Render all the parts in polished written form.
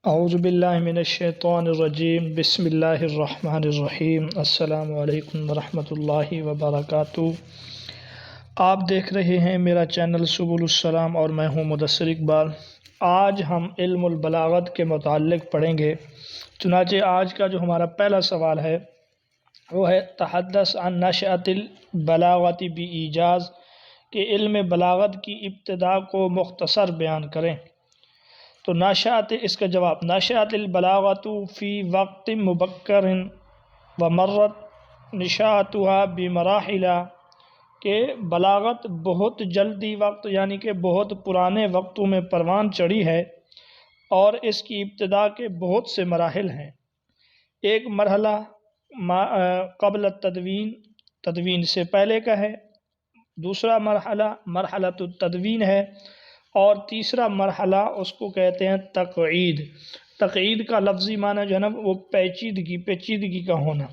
اعوذ باللہ من الشیطان الرجیم، بسم اللہ الرحمن الرحیم۔ السلام علیکم ورحمۃ اللہ وبرکاتہ۔ آپ دیکھ رہے ہیں میرا چینل سبل السلام اور میں ہوں مدثر اقبال۔ آج ہم علم البلاغت کے متعلق پڑھیں گے۔ چنانچہ آج کا جو ہمارا پہلا سوال ہے وہ ہے تحدث عن نشأۃ البلاغت بإیجاز، کہ علم بلاغت کی ابتدا کو مختصر بیان کریں۔ تو نشأت، اس کا جواب، نشأت البلاغت فی وقت مبکر ومرت نشأتها بمراحل، کہ بلاغت بہت جلدی وقت یعنی کہ بہت پرانے وقتوں میں پروان چڑھی ہے اور اس کی ابتدا کے بہت سے مراحل ہیں۔ ایک مرحلہ قبل التدوین، تدوین سے پہلے کا ہے، دوسرا مرحلہ مرحلۃ التدوین ہے، اور تیسرا مرحلہ اس کو کہتے ہیں تقعید۔ تقعید کا لفظی معنی جو ہے نا وہ پیچیدگی کا ہونا۔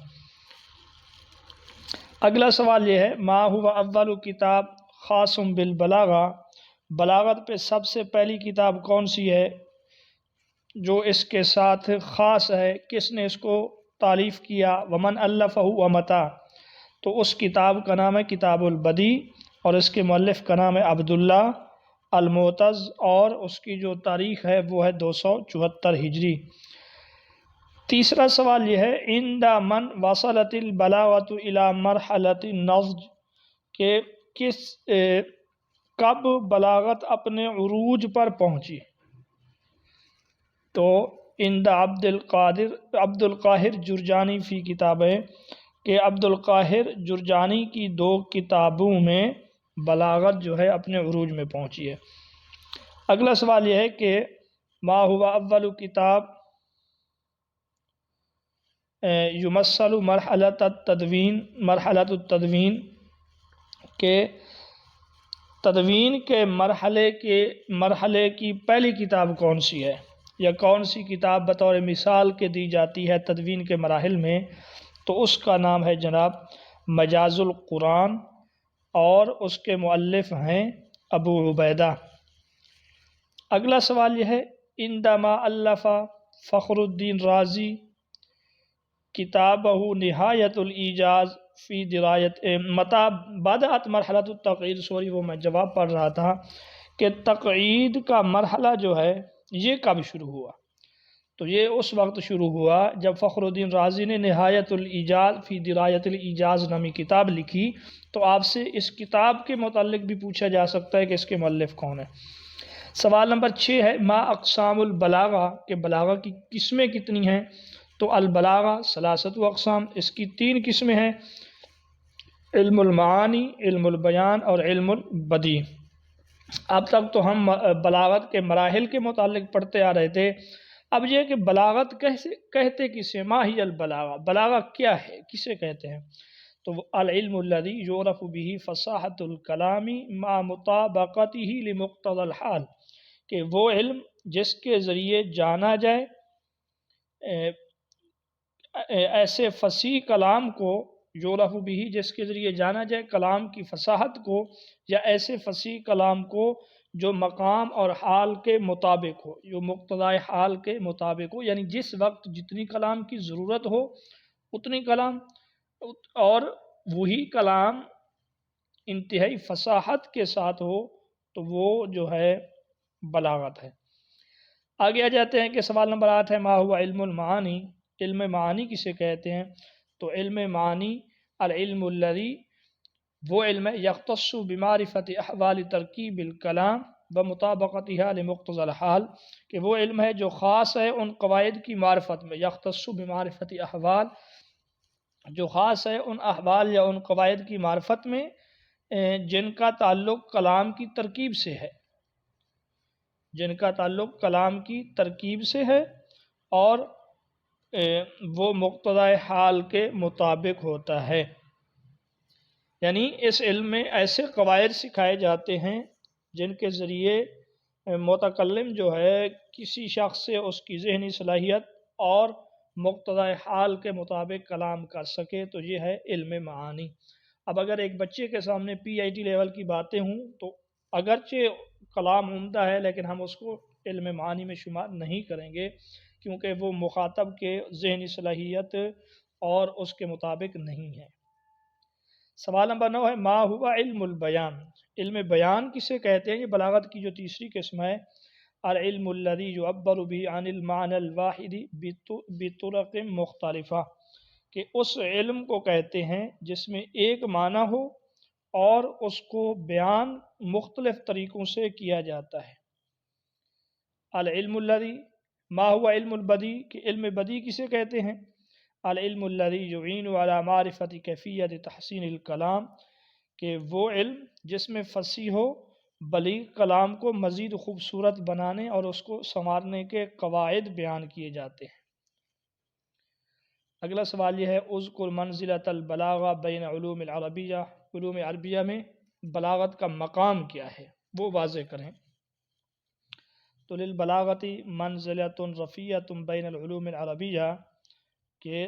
اگلا سوال یہ ہے ما هو اول کتاب خاص بالبلاغہ، بلاغت پہ سب سے پہلی کتاب کون سی ہے جو اس کے ساتھ خاص ہے، کس نے اس کو تالیف کیا؟ ومن الفہ ومتى، تو اس کتاب کا نام ہے کتاب البدیع اور اس کے مؤلف کا نام ہے عبداللہ المعتز، اور اس کی جو تاریخ ہے وہ ہے 274 ہجری۔ تیسرا سوال یہ ہے عند من وصلت البلاغۃ الی مرحلۃ النضج، کہ کب بلاغت اپنے عروج پر پہنچی؟ تو عند عبد القاہر جرجانی فی کتابیں، کہ عبد القاہر جرجانی کی 2 کتابوں میں بلاغت جو ہے اپنے عروج میں پہنچی ہے۔ اگلا سوال یہ ہے کہ ما هو اول کتاب یمثل مرحلۃ التدوین، کہ تدوین کے مرحلے کی پہلی کتاب کون سی ہے، یا کون سی کتاب بطور مثال کے دی جاتی ہے تدوین کے مراحل میں؟ تو اس کا نام ہے جناب مجاز القرآن، اور اس کے مؤلف ہیں ابو عبیدہ۔ اگلا سوال یہ ہے عندما الف فخر الدین رازی کتابہ نہایت الایجاز فی درایت متى بدأت مرحلۃ التقعید، وہ میں جواب پڑھ رہا تھا کہ تقعید کا مرحلہ جو ہے یہ کب شروع ہوا؟ تو یہ اس وقت شروع ہوا جب فخر الدین رازی نے نہایت الایجاز فی درایت الایجاز نامی کتاب لکھی۔ تو آپ سے اس کتاب کے متعلق بھی پوچھا جا سکتا ہے کہ اس کے مؤلف کون ہے۔ سوال نمبر 6 ہے ما اقسام البلاغہ، کہ بلاغہ کی قسمیں کتنی ہیں؟ تو البلاغہ ثلاثۃ اقسام، اس کی 3 قسمیں ہیں، علم المعانی، علم البیان اور علم البدیع۔ اب تک تو ہم بلاغت کے مراحل کے متعلق پڑھتے آ رہے تھے۔ اب یہ کہ بلاغت کہتے کسے، ما ہی البلاغہ، بلاغہ کیا ہے، کسے کہتے ہیں؟ تو العلم الذی یعرف بہ فصاحت الکلام مع مطابقتہ لمقتضی الحال، کہ وہ علم جس کے ذریعے جانا جائے ایسے فصیح کلام کو، یعرف بہ جس کے ذریعے جانا جائے کلام کی فصاحت کو، یا ایسے فصیح کلام کو جو مقام اور حال کے مطابق ہو، جو مقتضی حال کے مطابق ہو، یعنی جس وقت جتنی کلام کی ضرورت ہو اتنی کلام، اور وہی کلام انتہائی فصاحت کے ساتھ ہو، تو وہ جو ہے بلاغت ہے۔ آگے آ جاتے ہیں کہ سوال نمبر 8 ہے ما ہوا علم المعانی، علم معانی کسے کہتے ہیں؟ تو علم معانی العلم الذی، وہ علم ہے یختص بمعرفت احوال ترکیب الکلام بمطابقتها لمقتضی الحال، کہ وہ علم ہے جو خاص ہے ان قواعد کی معرفت میں، یختص بمعرفت احوال، جو خاص ہے ان احوال یا ان قواعد کی معرفت میں جن کا تعلق کلام کی ترکیب سے ہے، جن کا تعلق کلام کی ترکیب سے ہے اور وہ مقتضی حال کے مطابق ہوتا ہے۔ یعنی اس علم میں ایسے قواعد سکھائے جاتے ہیں جن کے ذریعے متکلم جو ہے کسی شخص سے اس کی ذہنی صلاحیت اور مقتضی حال کے مطابق کلام کر سکے، تو یہ ہے علم معانی۔ اب اگر ایک بچے کے سامنے PhD لیول کی باتیں ہوں تو اگرچہ کلام عمدہ ہے لیکن ہم اس کو علم معانی میں شمار نہیں کریں گے، کیونکہ وہ مخاطب کے ذہنی صلاحیت اور اس کے مطابق نہیں ہے۔ سوال نمبر 9 ہے ما ہوا علم البیان، علم بیان کسے کہتے ہیں؟ یہ بلاغت کی جو تیسری قسم ہے۔ العلم الذي يعبر به عن المعنى الواحد بطرق مختلفہ، کہ اس علم کو کہتے ہیں جس میں ایک معنی ہو اور اس کو بیان مختلف طریقوں سے کیا جاتا ہے۔ العلم الذي، ما ہوا علم البدی، کہ علم بدی کسے کہتے ہیں؟ العلم الذي يعين على معرفة كيفية تحسين الکلام، کہ وہ علم جس میں فصیح و بلیغ کلام کو مزید خوبصورت بنانے اور اس کو سنوارنے کے قواعد بیان کیے جاتے ہیں۔ اگلا سوال یہ ہے اذکر منزلۃ البلاغہ بین علوم العربیہ، علوم عربیہ میں بلاغت کا مقام کیا ہے وہ واضح کریں۔ تو للبلاغۃ منزلۃ رفیعۃ بین العلوم العربیہ، کہ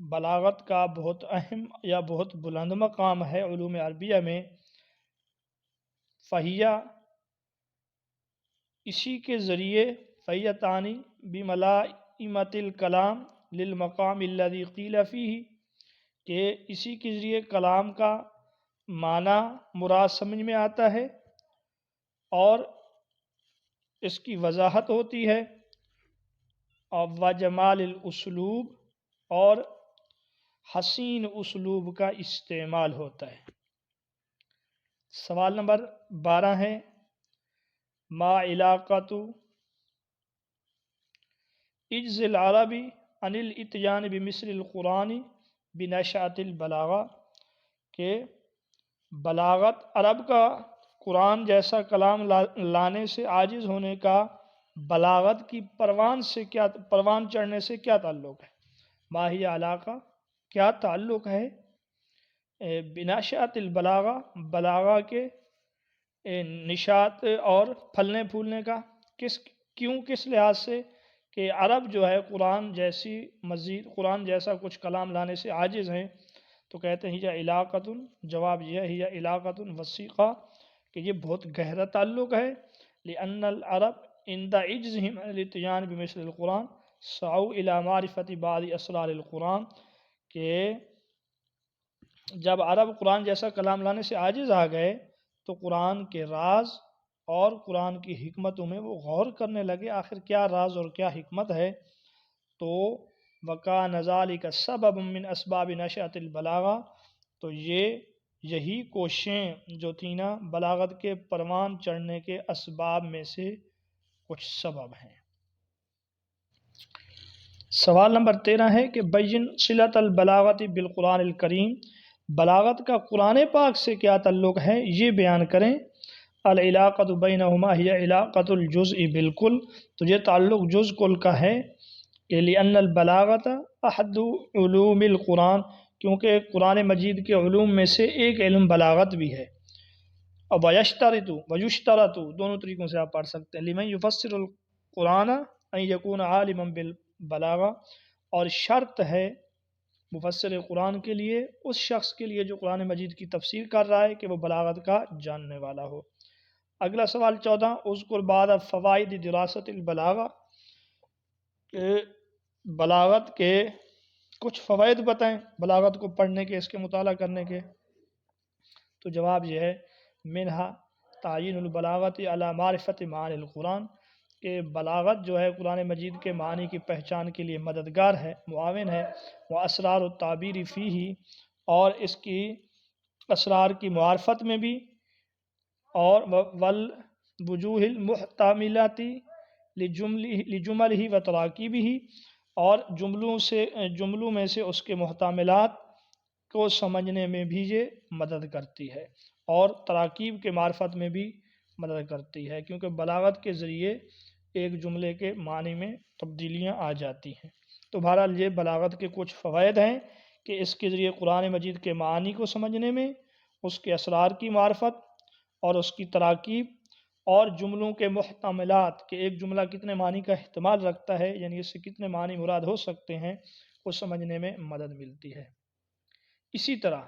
بلاغت کا بہت اہم یا بہت بلند مقام ہے علوم عربیہ میں۔ فہیہ، اسی کے ذریعے، فہیہ تانی بملائمۃ الکلام للمقام الذی قیل فیہ، کہ اسی کے ذریعے کلام کا معنی مراد سمجھ میں آتا ہے اور اس کی وضاحت ہوتی ہے، اور وجمال الاسلوب، اور حسین اسلوب کا استعمال ہوتا ہے۔ سوال نمبر 12 ہے ما علاقۃ عجز العربی عن الاتیان بمثل القرآن بنشأۃ البلاغہ، کہ بلاغت عرب کا قرآن جیسا کلام لانے سے عاجز ہونے کا بلاغت کی پروان چڑھنے سے کیا تعلق ہے؟ ما ہی علاقہ، کیا تعلق ہے بنشأۃ البلاغہ، بلاغہ کے نشاط اور پھلنے پھولنے کا، کس لحاظ سے کہ عرب جو ہے قرآن جیسا کچھ کلام لانے سے عاجز ہیں؟ تو کہتے ہیں یہ علاقۃ، جواب یہ ہے یہ علاقۃ وثیقہ، کہ یہ بہت گہرا تعلق ہے۔ لأن العرب عند عجزهم عن الاتيان بمثل القرآن سعوا إلى معرفة بعض اسرار القرآن، کہ جب عرب قرآن جیسا کلام لانے سے عاجز آ گئے تو قرآن کے راز اور قرآن کی حکمتوں میں وہ غور کرنے لگے، آخر کیا راز اور کیا حکمت ہے۔ تو وَكَانَ ذَلِكَ سَبَبٌ مِّنْ أَسْبَابِ نَشْأَةِ الْبَلَاغَةِ، تو یہی کوششیں جو تھیں نا بلاغت کے پروان چڑھنے کے اسباب میں سے کچھ سبب ہیں۔ سوال نمبر 13 ہے کہ بین صلۃ البلاغۃ بالقرآن الکریم، بلاغت کا قرآن پاک سے کیا تعلق ہے یہ بیان کریں۔ العلاقۃ بینہما ہی علاقۃ الجزء بالکل، تو یہ تعلق جز کل کا ہے، کہ لأن البلاغۃ احد علوم القرآن، کیونکہ قرآن مجید کے علوم میں سے ایک علم بلاغت بھی ہے۔ اور ویشترط، دونوں طریقوں سے آپ پڑھ سکتے ہیں، لمن یفسر القرآن ان یکون عالما بالبلاغہ، اور شرط ہے مفسر قرآن کے لیے، اس شخص کے لیے جو قرآن مجید کی تفسیر کر رہا ہے، کہ وہ بلاغت کا جاننے والا ہو۔ اگلا سوال 14 اذکر بعض فوائد دراست البلاغہ، کہ بلاغت کے کچھ فوائد بتائیں، بلاغت کو پڑھنے کے، اس کے مطالعہ کرنے کے۔ تو جواب یہ ہے منہا تعین البلاغت علی معرفت معانی القرآن، کہ بلاغت جو ہے قرآن مجید کے معنی کی پہچان کے لیے مددگار ہے، معاون ہے۔ وہ اسرار التعبیر فیہ، اور اس کی اسرار کی معرفت میں بھی، اور والوجوہ المحتملۃ لجملہ و تراکیبہ، اور جملوں میں سے اس کے محتملات کو سمجھنے میں بھی یہ مدد کرتی ہے، اور تراکیب کے معرفت میں بھی مدد کرتی ہے، کیونکہ بلاغت کے ذریعے ایک جملے کے معنی میں تبدیلیاں آ جاتی ہیں۔ تو بہرحال یہ بلاغت کے کچھ فوائد ہیں، کہ اس کے ذریعے قرآن مجید کے معانی کو سمجھنے میں، اس کے اسرار کی معرفت اور اس کی تراکیب، اور جملوں کے محتملات، کہ ایک جملہ کتنے معنی کا احتمال رکھتا ہے، یعنی اس سے کتنے معنی مراد ہو سکتے ہیں، وہ سمجھنے میں مدد ملتی ہے۔ اسی طرح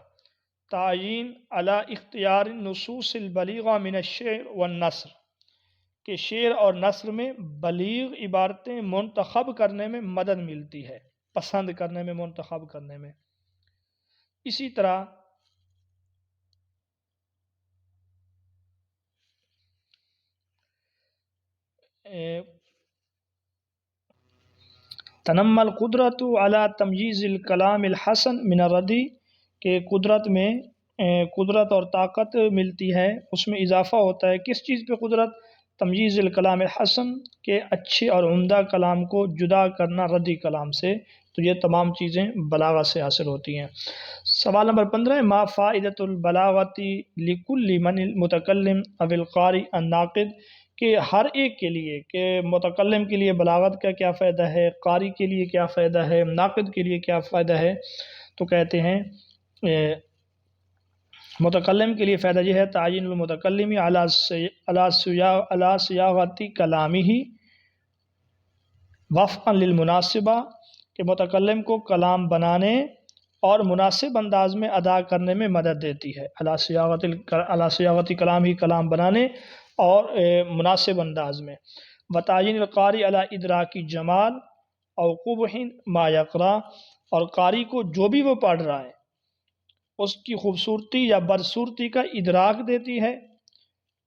تعیین علی اختیار النصوص البلیغہ من الشعر والنثر، کہ کہ شعر اور نثر میں بلیغ عبارتیں منتخب کرنے میں مدد ملتی ہے، پسند کرنے میں، منتخب کرنے میں۔ اسی طرح تنمى القدرت علی تمییز الکلام الحسن من الردی، کہ قدرت میں قدرت اور طاقت ملتی ہے، اس میں اضافہ ہوتا ہے۔ کس چیز پہ قدرت؟ تمییز الکلام الحسن، کہ اچھے اور عمدہ کلام کو جدا کرنا ردی کلام سے۔ تو یہ تمام چیزیں بلاغت سے حاصل ہوتی ہیں۔ سوال نمبر 15 ما فائدۃ البلاغۃ لکل من المتکلم او القاری الناقد، کہ ہر ایک کے لیے، کہ متکلم کے لیے بلاغت کا کیا فائدہ ہے، قاری کے لیے کیا فائدہ ہے، ناقد کے لیے کیا فائدہ ہے؟ تو کہتے ہیں متکلم کے لیے فائدہ یہ ہے تعین المتکلم علی صیاغت کلامہ وفقا للمناسبہ، کہ متکلم کو کلام بنانے اور مناسب انداز میں ادا کرنے میں مدد دیتی ہے۔ علی صیاغت کلام ہی، کلام بنانے اور مناسب انداز میں۔ وتعین القاری علی ادراک جمال او قبح ما یقرأ، اور قاری کو جو بھی وہ پڑھ رہا ہے اس کی خوبصورتی یا بدصورتی کا ادراک دیتی ہے۔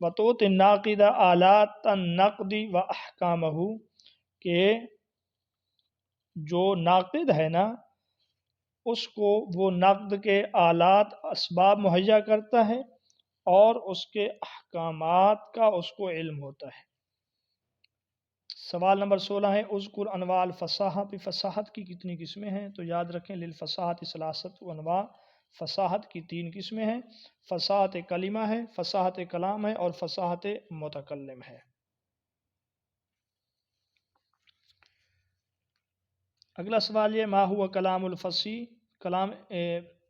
وتعطی الناقد آلات النقد و احکامہ، کہ جو ناقد ہے نا اس کو وہ نقد کے آلات، اسباب مہیا کرتا ہے اور اس کے احکامات کا اس کو علم ہوتا ہے۔ سوال نمبر 16 ہے اذکر انواع الفصاحہ، فصاحت کی کتنی قسمیں ہیں؟ تو یاد رکھیں للفصاحت ثلاثۃ انواع، فصاحت کی 3 قسمیں ہیں۔ فصاحت کلمہ ہے، فصاحت کلام ہے، اور فصاحت متکلم ہے۔ اگلا سوال یہ ما ہوا کلام الفصیح،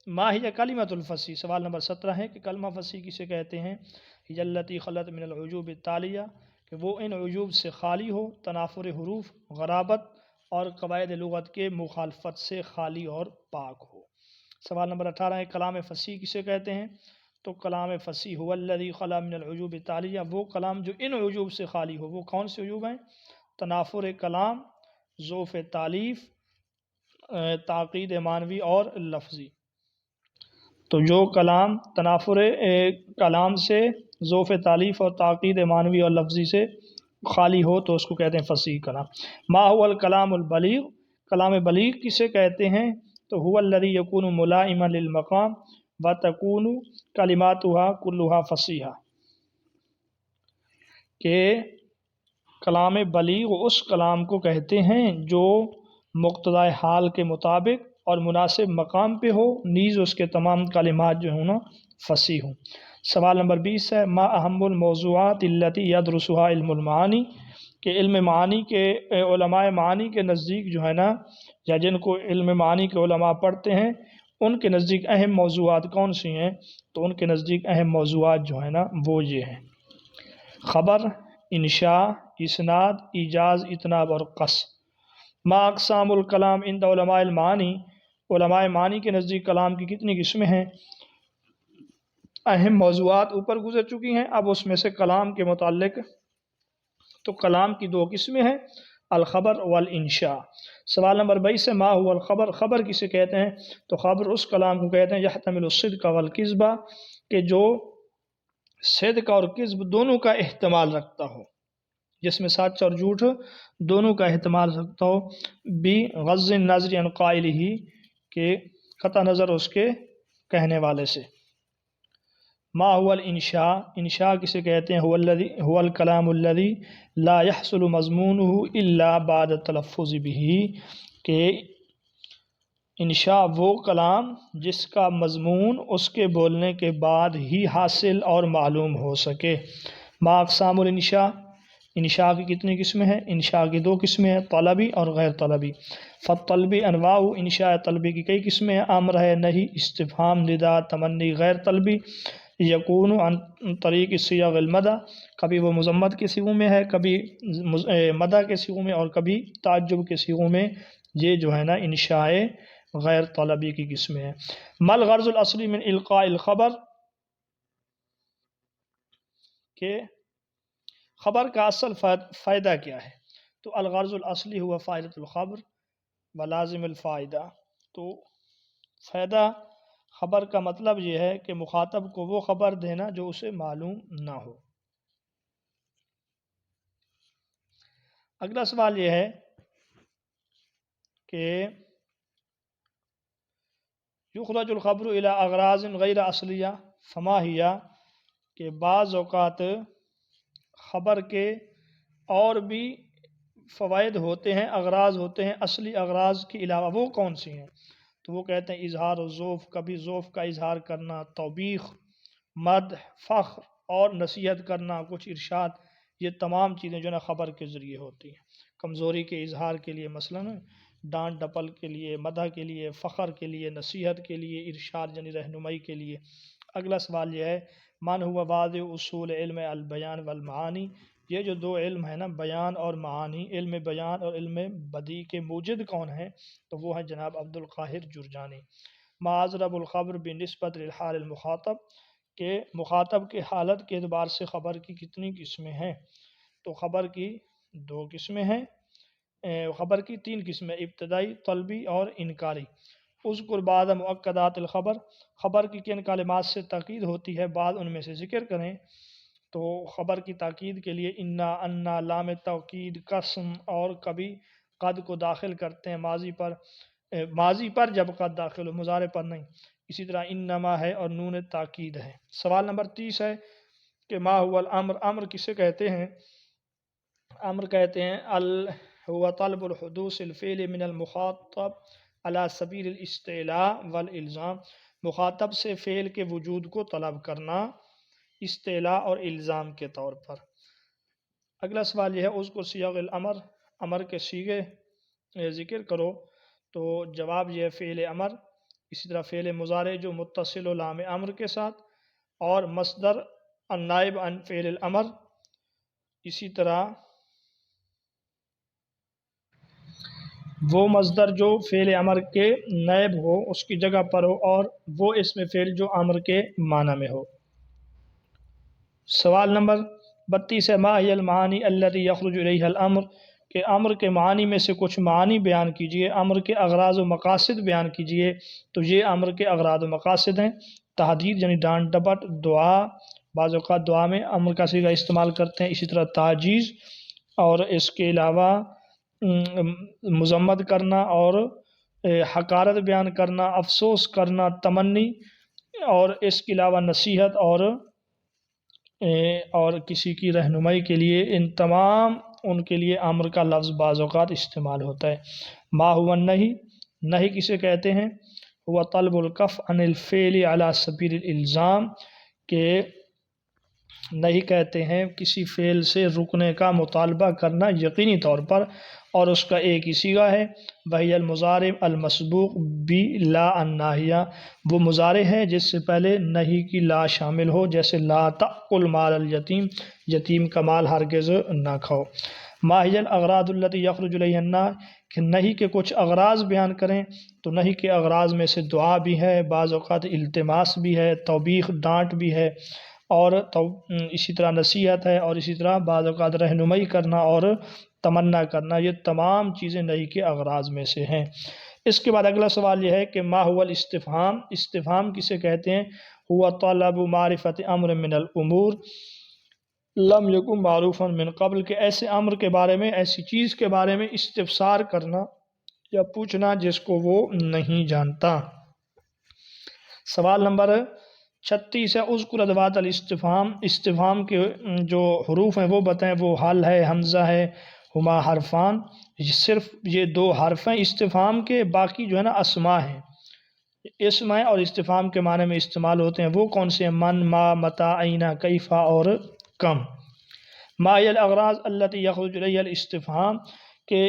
ما ہی کلمۃ الفصیح، سوال نمبر 17 ہے کہ کلمہ فصیح کسے کہتے ہیں؟ ہی التی خلت من العجوب التالیہ، کہ وہ ان عجوب سے خالی ہو، تنافر حروف، غرابت اور قواعد لغت کے مخالفت سے خالی اور پاک ہو۔ سوال نمبر 18 ہے کلام فصیح کسے کہتے ہیں؟ تو کلام فصیح هو الذی خلا من العجوب التالیہ، وہ کلام جو ان عجوب سے خالی ہو۔ وہ کون سے عجوب ہیں؟ تنافر کلام، ضعف تالیف، تعقید معنوی اور لفظی۔ تو جو کلام تنافر کلام سے، ضعف تالیف اور تعقید معنوی اور لفظی سے خالی ہو تو اس کو کہتے ہیں فصیح کلام۔ ما هو الکلام البلیغ، کلام بلیغ کسے کہتے ہیں؟ تو هو الذی یکون ملائما للمقام وتکون کلماتها کلها فصیحہ، کہ کلام بلیغ اس کلام کو کہتے ہیں جو مقتضائے حال کے مطابق اور مناسب مقام پہ ہو، نیز اس کے تمام کلمات جو ہوں نا فصیح ہوں۔ سوال نمبر 20 ہے ما اہم الموضوعات التی یدرسها علم المعانی، کہ علم معانی کے علماء معانی کے نزدیک جو ہے نا، یا جن کو علم معانی کے علماء پڑھتے ہیں ان کے نزدیک اہم موضوعات کون سی ہیں؟ تو ان کے نزدیک اہم موضوعات جو ہے نا وہ یہ ہیں: خبر، انشاء، اسناد، ایجاز، اطناب اور قص۔ ما اقسام الکلام عند علماء المعانی، علماء معانی کے نزدیک کلام کی کتنی قسمیں ہیں؟ اہم موضوعات اوپر گزر چکی ہیں، اب اس میں سے کلام کے متعلق تو کلام کی 2 قسمیں ہیں، الخبر والانشاء۔ سوال نمبر 22 ہے ما هو الخبر، خبر کسے کہتے ہیں؟ تو خبر اس کلام کو کہتے ہیں یحتمل الصدق والکذب، کہ جو صدق اور کذب دونوں کا احتمال رکھتا ہو، جس میں سچ اور جھوٹ دونوں کا احتمال رکھتا ہو، بغض النظر عن قائلہ، کہ قطع نظر اس کے کہنے والے سے۔ ما هو الانشاء، انشاء کسے کہتے ہیں؟ هو الکلام الذی لا يحصل مضمونه الا بعد التلفظ به، کہ انشاء وہ کلام جس کا مضمون اس کے بولنے کے بعد ہی حاصل اور معلوم ہو سکے۔ ما اقسام الانشاء، انشاء کی کتنی قسمیں ہیں؟ انشاء کی 2 قسمیں ہیں، طلبی اور غیر طلبی۔ فالطلبی انواع، انشاء طلبی کی کئی قسمیں ہیں: امر ہے، نہیں، استفہام، ندا، تمنی۔ غیر طلبی یکون عن طریق صیغ المدح، کبھی وہ مذمت کے صیغوں میں ہے، کبھی مدح کے صیغوں میں اور کبھی تعجب کے صیغوں میں۔ یہ جو ہے نا انشاء غیر طلبی کی قسمیں ہیں۔ ما الغرض الاصلی من القاء الخبر، کہ خبر کا اصل فائدہ کیا ہے؟ تو الغرض الاصلی ہوا فائدۃ الخبر ولازم الفائدہ. تو فائدہ خبر کا مطلب یہ ہے کہ مخاطب کو وہ خبر دینا جو اسے معلوم نہ ہو. اگلا سوال یہ ہے کہ یخرج الخبر الی اغراض غیر اصلیہ فما ہی، کہ بعض اوقات خبر کے اور بھی فوائد ہوتے ہیں، اغراض ہوتے ہیں اصلی اغراض کے علاوہ. وہ کون سی ہیں؟ تو وہ کہتے ہیں اظہار الذوف، کبھی ذوف کا اظہار کرنا، توبیخ، مدح، فخر اور نصیحت کرنا، کچھ ارشاد. یہ تمام چیزیں جو ہے نا خبر کے ذریعے ہوتی ہیں. کمزوری کے اظہار کے لیے مثلاً ڈانٹ ڈپل کے لیے، مدح کے لیے، فخر کے لیے، نصیحت کے لیے، ارشاد یعنی رہنمائی کے لیے. اگلا سوال یہ ہے من ہوا واضح اصول علم البیان والمعانی. یہ جو دو علم ہیں نا، بیان اور معانی، علم بیان اور علم بدیع کے موجد کون ہیں؟ تو وہ ہیں جناب عبد القاہر جرجانی. معذرب الخبر بنسبت للحال المخاطب، کہ مخاطب کے حالت کے اعتبار سے خبر کی کتنی قسمیں ہیں؟ تو خبر کی دو قسمیں ہیں. خبر کی تین قسمیں، ابتدائی، طلبی اور انکاری. اذکر بعض مؤکدات الخبر، خبر کی کن کلمات سے تاکید ہوتی ہے، بعض ان میں سے ذکر کریں. تو خبر کی تاکید کے لیے انا، انا، لام توکید، قسم اور کبھی قد کو داخل کرتے ہیں ماضی پر جب قد داخل ہو، مضارع پر نہیں. اسی طرح انما ہے اور نون تاکید ہے. سوال نمبر 30 ہے کہ ما هو الامر، امر کسے کہتے ہیں؟ امر کہتے ہیں هو طلب الحدوث الفعل من المخاطب على سبیل الاستعلاء والالزام، مخاطب سے فعل کے وجود کو طلب کرنا استعلاء اور الزام کے طور پر. اگلا سوال یہ ہے اذکر صیغ الامر، امر کے صیغے ذکر کرو. تو جواب یہ ہے فعل امر، اسی طرح فعل مضارع جو متصل و لام امر کے ساتھ، اور مصدر النائب عن فعل الامر. اسی طرح وہ مصدر جو فعل امر کے نائب ہو، اس کی جگہ پر ہو، اور وہ اسم فعل جو امر کے معنی میں ہو. سوال نمبر 32 ہے ما ہی المعانی التی یخرج الیہا الامر، کہ امر کے معانی میں سے کچھ معانی بیان کیجئے، امر کے اغراض و مقاصد بیان کیجئے. تو یہ امر کے اغراض و مقاصد ہیں تحدید یعنی ڈانٹ ڈپٹ، دعا، بعض اوقات دعا میں امر کا صیغہ استعمال کرتے ہیں، اسی طرح تعجیز، اور اس کے علاوہ مذمت کرنا اور حقارت بیان کرنا، افسوس کرنا، تمنی، اور اس کے علاوہ نصیحت اور کسی کی رہنمائی کے لیے. ان تمام ان کے لیے امر کا لفظ بعض اوقات استعمال ہوتا ہے. ما هو النہی، نہی کسے کہتے ہیں؟ ہوا طلب الکف عن الفعل علی سبیل الالزام، کہ نہیں کہتے ہیں کسی فعل سے رکنے کا مطالبہ کرنا یقینی طور پر، اور اس کا ایک ہی صیغہ ہے وہی المضارع المسبوق بلا الناہیہ، وہ مضارع ہے جس سے پہلے نہیں کی لا شامل ہو، جیسے لا تأکل مال الیتیم، یتیم کا مال ہرگز نہ کھاؤ. ما ہی الاغراض التی یخرج الیہا النہی، کہ نہیں کے کچھ اغراض بیان کریں. تو نہیں کے اغراض میں سے دعا بھی ہے، بعض اوقات التماس بھی ہے، توبیخ ڈانٹ بھی ہے، اور اسی طرح نصیحت ہے، اور اسی طرح بعض اوقات رہنمائی کرنا اور تمنا کرنا. یہ تمام چیزیں نہیں کے اغراض میں سے ہیں. اس کے بعد اگلا سوال یہ ہے کہ ما هو الاستفہام، استفہام کسے کہتے ہیں؟ ہوا طلب معرفت امر من الامور لم یکن معروفا من قبل، کہ ایسے امر کے بارے میں، ایسی چیز کے بارے میں استفسار کرنا یا پوچھنا جس کو وہ نہیں جانتا. سوال نمبر 36 ہے اذکر ادوات الاستفہام، استفہام کے جو حروف ہیں وہ بتائیں. وہ حل ہے، حمزہ ہے، ہما حرفان، صرف یہ دو حرف ہیں استفہام کے، باقی جو ہے نا اسما ہیں. اسم ہیں اور استفہام کے معنی میں استعمال ہوتے ہیں. وہ کون سے ہیں؟ من، ما، متا، اینا، کیفا اور کم. ما ہی الاغراض التی یخرج الیہا الاستفہام، کہ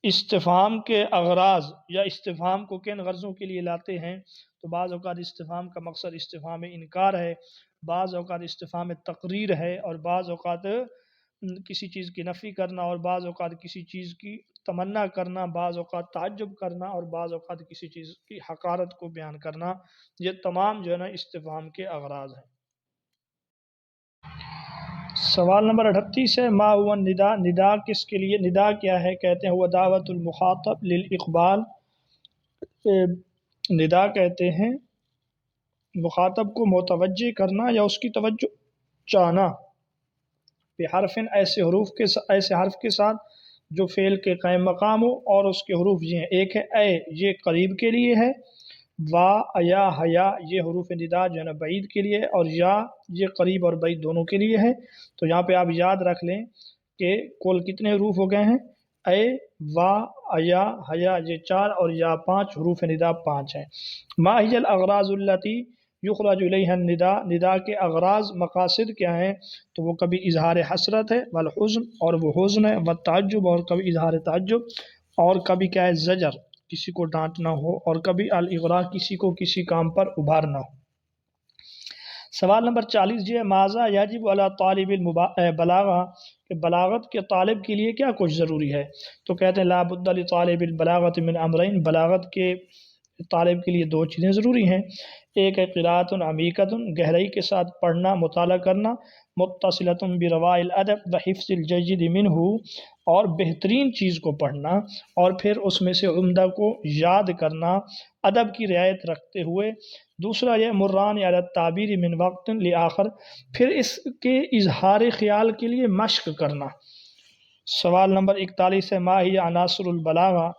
استفہام کے اغراض یا استفہام کو کن غرضوں کے لیے لاتے ہیں؟ تو بعض اوقات استفہام کا مقصد استفہام انکار ہے، بعض اوقات استفہام تقریر ہے، اور بعض اوقات کسی چیز کی نفی کرنا، اور بعض اوقات کسی چیز کی تمنا کرنا، بعض اوقات تعجب کرنا، اور بعض اوقات کسی چیز کی حقارت کو بیان کرنا. یہ تمام جو ہے نا استفہام کے اغراض ہیں. سوال نمبر 38 ہے، ما ہوا ندا، ندا کس کے لیے، ندا کیا ہے؟ کہتے ہیں وہ دعوت المخاطب للاقبال، ندا کہتے ہیں مخاطب کو متوجہ کرنا یا اس کی توجہ چاہنا، بحرف ایسے حرف کے ساتھ جو فعل کے قائم مقام ہو، اور اس کے حروف یہ ہیں، ایک ہے اے، یہ قریب کے لیے ہے، وا یا حیا یہ حروف ندا جو ہے نا بعید کے لیے، اور یا یہ قریب اور بعید دونوں کے لیے ہے۔ تو یہاں پہ آپ یاد رکھ لیں کہ کل کتنے حروف ہو گئے ہیں، اے، وا، یا، حیا یہ 4 اور یا 5، حروف ندا 5 ہیں۔ ما ہی الاغراض التی یخرج الیہا الندا، ندا کے اغراض مقاصد کیا ہیں؟ تو وہ کبھی اظہار حسرت ہے، والحزن اور وہ حزن ہے، والتعجب اور کبھی اظہار تعجب، اور کبھی کیا ہے زجر کسی کو ڈانٹنا ہو، اور کبھی الاغراء کسی کو کسی کام پر ابھارنا ہو۔ سوال نمبر 40 جو ہے، ماذا یجب علی طالب البلاغہ، کہ بلاغت کے طالب کے لیے کیا کچھ ضروری ہے؟ تو کہتے ہیں لا بد لطالب البلاغۃ من امرین، بلاغت کے طالب کے لیے 2 چیزیں ضروری ہیں، ایک ہے قراءۃ عمیقۃ، گہرائی کے ساتھ پڑھنا مطالعہ کرنا، متصلۃ برواء الادب وحفظ الجید منہ، اور بہترین چیز کو پڑھنا اور پھر اس میں سے عمدہ کو یاد کرنا ادب کی رعایت رکھتے ہوئے۔ دوسرا یہ مران علی التعبیر من وقت لآخر، پھر اس کے اظہار خیال کے لیے مشق کرنا۔ سوال نمبر 41 ہے، ما ہی عناصر البلاغہ،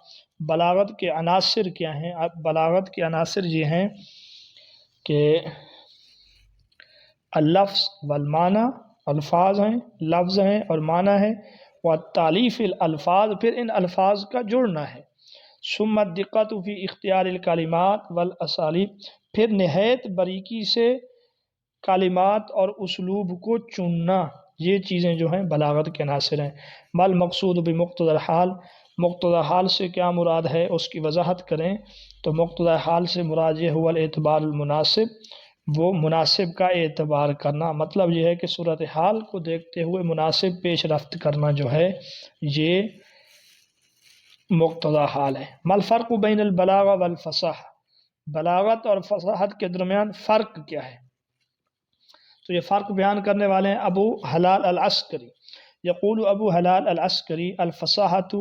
بلاغت کے عناصر کیا ہیں؟ بلاغت کے عناصر یہ ہیں کہ اللفظ والمعنی، الفاظ ہیں، لفظ ہیں اور معنی ہے، والتالیف الالفاظ، پھر ان الفاظ کا جڑنا ہے، ثم الدقۃ فی اختیار الکلمات والاسالیب، پھر نہایت باریکی سے کلمات اور اسلوب کو چننا، یہ چیزیں جو ہیں بلاغت کے عناصر ہیں۔ مل مقصود بمقتضی الحال، مقتضی حال سے کیا مراد ہے اس کی وضاحت کریں، تو مقتضی حال سے مراد یہ ہوا الاعتبار المناسب، وہ مناسب کا اعتبار کرنا، مطلب یہ ہے کہ صورتحال کو دیکھتے ہوئے مناسب پیش رفت کرنا جو ہے یہ مقتضی حال ہے۔ مل فرق بین البلاغہ والفصاحہ، بلاغت اور فصاحت کے درمیان فرق کیا ہے؟ تو یہ فرق بیان کرنے والے ہیں ابو حلال العسکری، یقول ابو حلال العسکری الفصاحۃ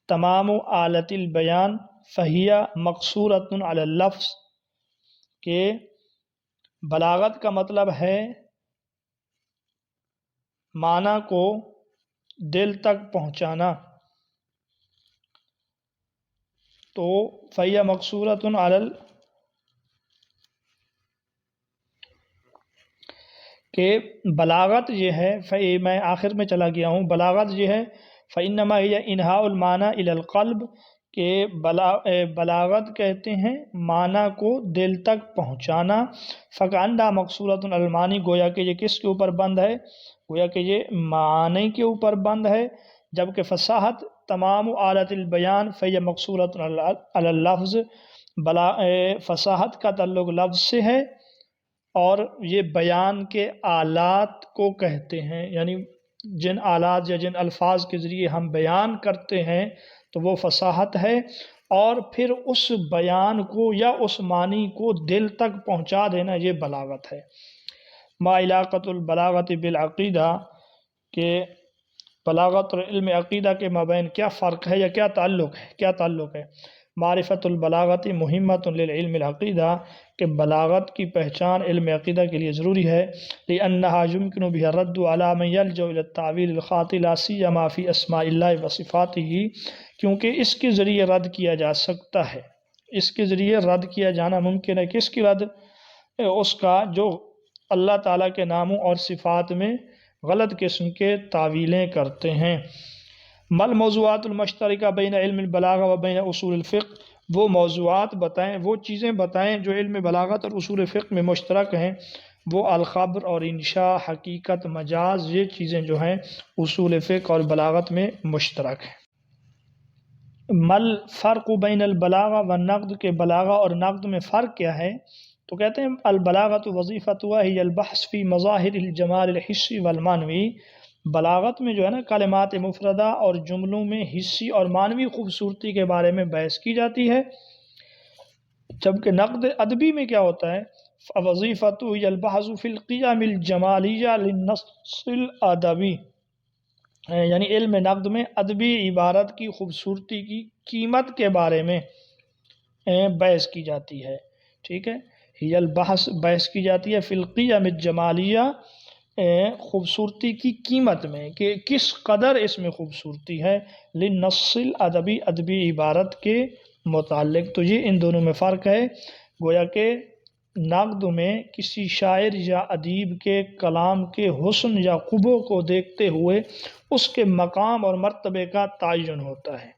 تمام آلت البیان فہی مقصورۃ علی اللفظ، کہ بلاغت کا مطلب ہے معنی کو دل تک پہنچانا، تو فہی مقصورۃ علی کہ بلاغت یہ ہے، میں آخر میں چلا گیا ہوں، بلاغت یہ ہے فإنما هي انہاء المعنی الی القلب، کہ بلاغت کہتے ہیں معنی کو دل تک پہنچانا، فکأنہا مقصورۃ علی المعانی، گویا کہ یہ کس کے اوپر بند ہے؟ گویا کہ یہ معنی کے اوپر بند ہے، جبکہ فصاحت تمام آلت البیان فہی مقصورۃ علی اللفظ، فصاحت کا تعلق لفظ سے ہے اور یہ بیان کے آلات کو کہتے ہیں، یعنی جن آلات یا جن الفاظ کے ذریعے ہم بیان کرتے ہیں تو وہ فصاحت ہے، اور پھر اس بیان کو یا اس معنی کو دل تک پہنچا دینا یہ بلاغت ہے۔ ما علاقۃ البلاغت بالعقیدہ، کہ بلاغت اور علم عقیدہ کے مابین کیا فرق ہے یا کیا تعلق ہے؟ معرفت البلاغت مہمۃ للعلم العقیدہ، کہ بلاغت کی پہچان علم عقیدہ کے لیے ضروری ہے، لأنہا یمکن بها الرد علی من یلجأ الی التعویل الخاطئ لا سیما فی اسماء اللہ وصفاتہ، کیونکہ اس کے ذریعے رد کیا جا سکتا ہے، اس کے ذریعے رد کیا جانا ممکن ہے، کس کی رد؟ اس کا جو اللہ تعالیٰ کے ناموں اور صفات میں غلط قسم کے تعویلیں کرتے ہیں۔ مل موضوعات المشترکہ بین علم البلاغہ و بین اصول الفقہ، وہ موضوعات بتائیں، وہ چیزیں بتائیں جو علم بلاغت اور اصول فقہ میں مشترک ہیں، وہ الخبر اور انشاء، حقیقت، مجاز، یہ چیزیں جو ہیں اصول فقہ اور بلاغت میں مشترک ہیں۔ مل فرق بین البلاغہ والنقد، کے بلاغہ اور نقد میں فرق کیا ہے؟ تو کہتے ہیں البلاغۃ وظیفتها ہی البحث فی مظاہر الجمال الحسی والمعنوی، بلاغت میں جو ہے نا کلمات مفردہ اور جملوں میں حسی اور معنوی خوبصورتی کے بارے میں بحث کی جاتی ہے، جبکہ نقد ادبی میں کیا ہوتا ہے؟ فوظیفۃ البحث فی القیم الجمالیہ للنص الادبی، یعنی علم نقد میں ادبی عبارت کی خوبصورتی کی قیمت کے بارے میں بحث کی جاتی ہے، ٹھیک ہے، ہی البحث بحث کی جاتی ہے فی القیم الجمالیہ خوبصورتی کی قیمت میں، کہ کس قدر اس میں خوبصورتی ہے، للنص الادبی ادبی عبارت کے متعلق۔ تو یہ ان دونوں میں فرق ہے، گویا کہ نقد میں کسی شاعر یا ادیب کے کلام کے حسن یا قبح کو دیکھتے ہوئے اس کے مقام اور مرتبے کا تعین ہوتا ہے،